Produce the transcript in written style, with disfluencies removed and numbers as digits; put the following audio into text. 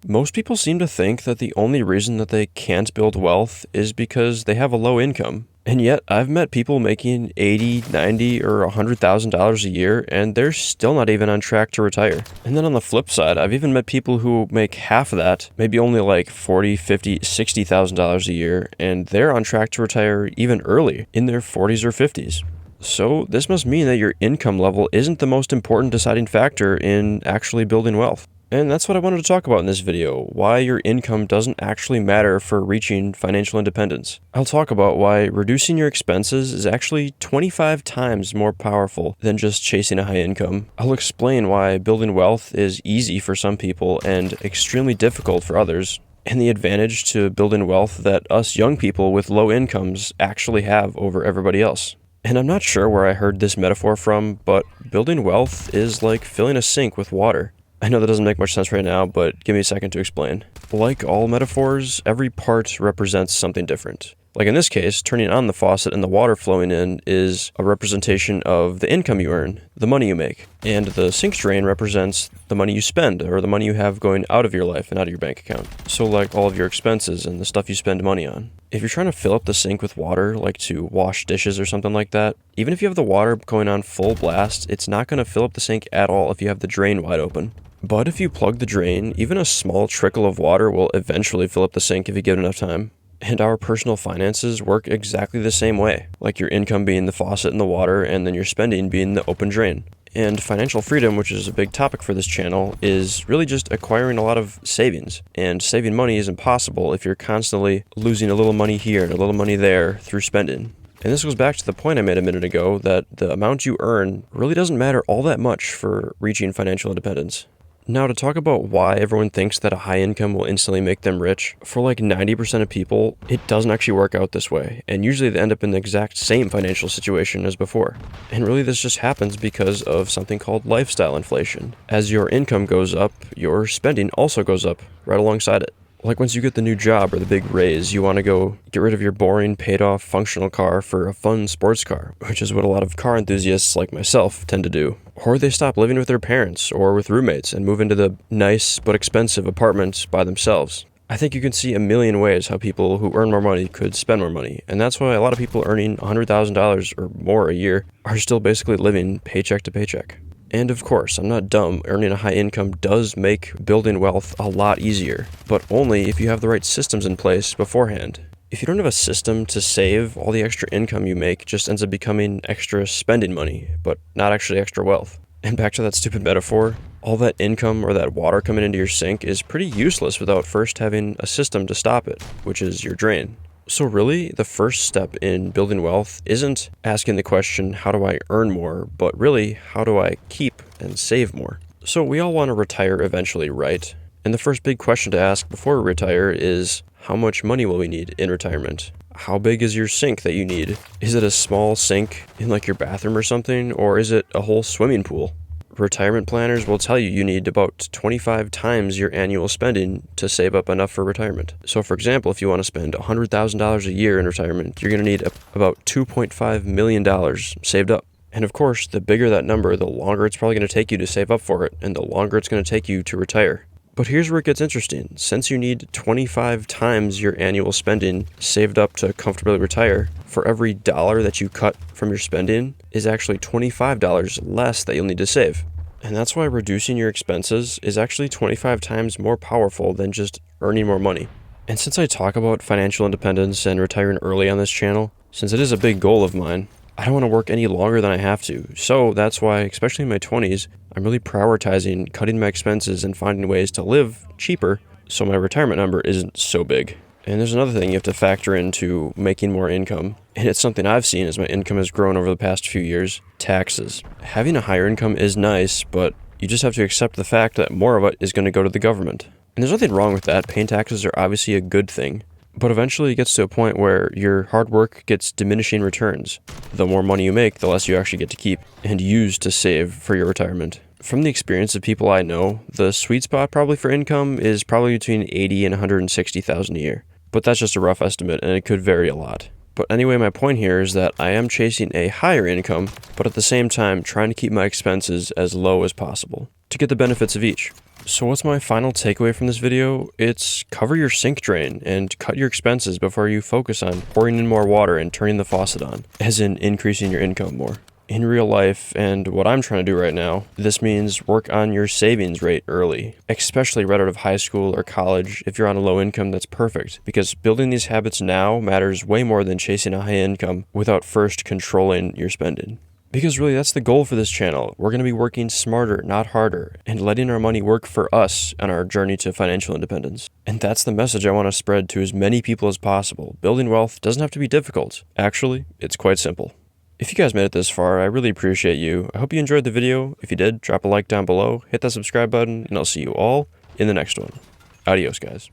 Most people seem to think that the only reason that they can't build wealth is because they have a low income. And yet, I've met people making $80, $90, or $100,000 a year, and they're still not even on track to retire. And then on the flip side, I've even met people who make half of that, maybe only like $40, $50, $60,000 a year, and they're on track to retire even early, in their 40s or 50s. So this must mean that your income level isn't the most important deciding factor in actually building wealth. And that's what I wanted to talk about in this video, why your income doesn't actually matter for reaching financial independence. I'll talk about why reducing your expenses is actually 25 times more powerful than just chasing a high income. I'll explain why building wealth is easy for some people and extremely difficult for others, and the advantage to building wealth that us young people with low incomes actually have over everybody else. And I'm not sure where I heard this metaphor from, but building wealth is like filling a sink with water. I know that doesn't make much sense right now, but give me a second to explain. Like all metaphors, every part represents something different. Like in this case, turning on the faucet and the water flowing in is a representation of the income you earn, the money you make. And the sink drain represents the money you spend, or the money you have going out of your life and out of your bank account. So like all of your expenses and the stuff you spend money on. If you're trying to fill up the sink with water, like to wash dishes or something like that, even if you have the water going on full blast, it's not going to fill up the sink at all if you have the drain wide open. But if you plug the drain, even a small trickle of water will eventually fill up the sink if you give it enough time. And our personal finances work exactly the same way, like your income being the faucet and the water, and then your spending being the open drain. And financial freedom, which is a big topic for this channel, is really just acquiring a lot of savings. And saving money is impossible if you're constantly losing a little money here and a little money there through spending. And this goes back to the point I made a minute ago that the amount you earn really doesn't matter all that much for reaching financial independence. Now, to talk about why everyone thinks that a high income will instantly make them rich, for like 90% of people, it doesn't actually work out this way, and usually they end up in the exact same financial situation as before. And really this just happens because of something called lifestyle inflation. As your income goes up, your spending also goes up right alongside it. Like once you get the new job or the big raise, you want to go get rid of your boring, paid-off, functional car for a fun sports car, which is what a lot of car enthusiasts like myself tend to do. Or they stop living with their parents or with roommates and move into the nice but expensive apartments by themselves. I think you can see a million ways how people who earn more money could spend more money, and that's why a lot of people earning $100,000 or more a year are still basically living paycheck to paycheck. And of course, I'm not dumb, earning a high income does make building wealth a lot easier, but only if you have the right systems in place beforehand. If you don't have a system to save, all the extra income you make just ends up becoming extra spending money, but not actually extra wealth. And back to that stupid metaphor, all that income or that water coming into your sink is pretty useless without first having a system to stop it, which is your drain. So really, the first step in building wealth isn't asking the question, how do I earn more, but really, how do I keep and save more? So we all want to retire eventually, right? And the first big question to ask before we retire is, how much money will we need in retirement? How big is your sink that you need? Is it a small sink in like your bathroom or something, or is it a whole swimming pool? Retirement planners will tell you need about 25 times your annual spending to save up enough for retirement. So for example, if you want to spend $100,000 a year in retirement, you're going to need about $2.5 million saved up. And of course, the bigger that number, the longer it's probably going to take you to save up for it, and the longer it's going to take you to retire. But here's where it gets interesting. Since you need 25 times your annual spending saved up to comfortably retire, for every dollar that you cut from your spending is actually $25 less that you'll need to save. And that's why reducing your expenses is actually 25 times more powerful than just earning more money. And since I talk about financial independence and retiring early on this channel, since it is a big goal of mine, I don't want to work any longer than I have to. So that's why, especially in my 20s, I'm really prioritizing cutting my expenses and finding ways to live cheaper so my retirement number isn't so big. And there's another thing you have to factor into making more income, and it's something I've seen as my income has grown over the past few years: taxes. Having a higher income is nice, but you just have to accept the fact that more of it is going to go to the government. And there's nothing wrong with that. Paying taxes are obviously a good thing. But eventually it gets to a point where your hard work gets diminishing returns. The more money you make, the less you actually get to keep and use to save for your retirement. From the experience of people I know, the sweet spot probably for income is probably between $80,000 and $160,000 a year. But that's just a rough estimate, and it could vary a lot. But anyway, my point here is that I am chasing a higher income, but at the same time trying to keep my expenses as low as possible to get the benefits of each. So what's my final takeaway from this video? It's cover your sink drain and cut your expenses before you focus on pouring in more water and turning the faucet on, as in increasing your income more. In real life, and what I'm trying to do right now, this means work on your savings rate early, especially right out of high school or college. If you're on a low income, that's perfect, because building these habits now matters way more than chasing a high income without first controlling your spending. Because really, that's the goal for this channel. We're going to be working smarter, not harder, and letting our money work for us on our journey to financial independence. And that's the message I want to spread to as many people as possible. Building wealth doesn't have to be difficult. Actually, it's quite simple. If you guys made it this far, I really appreciate you. I hope you enjoyed the video. If you did, drop a like down below, hit that subscribe button, and I'll see you all in the next one. Adios, guys.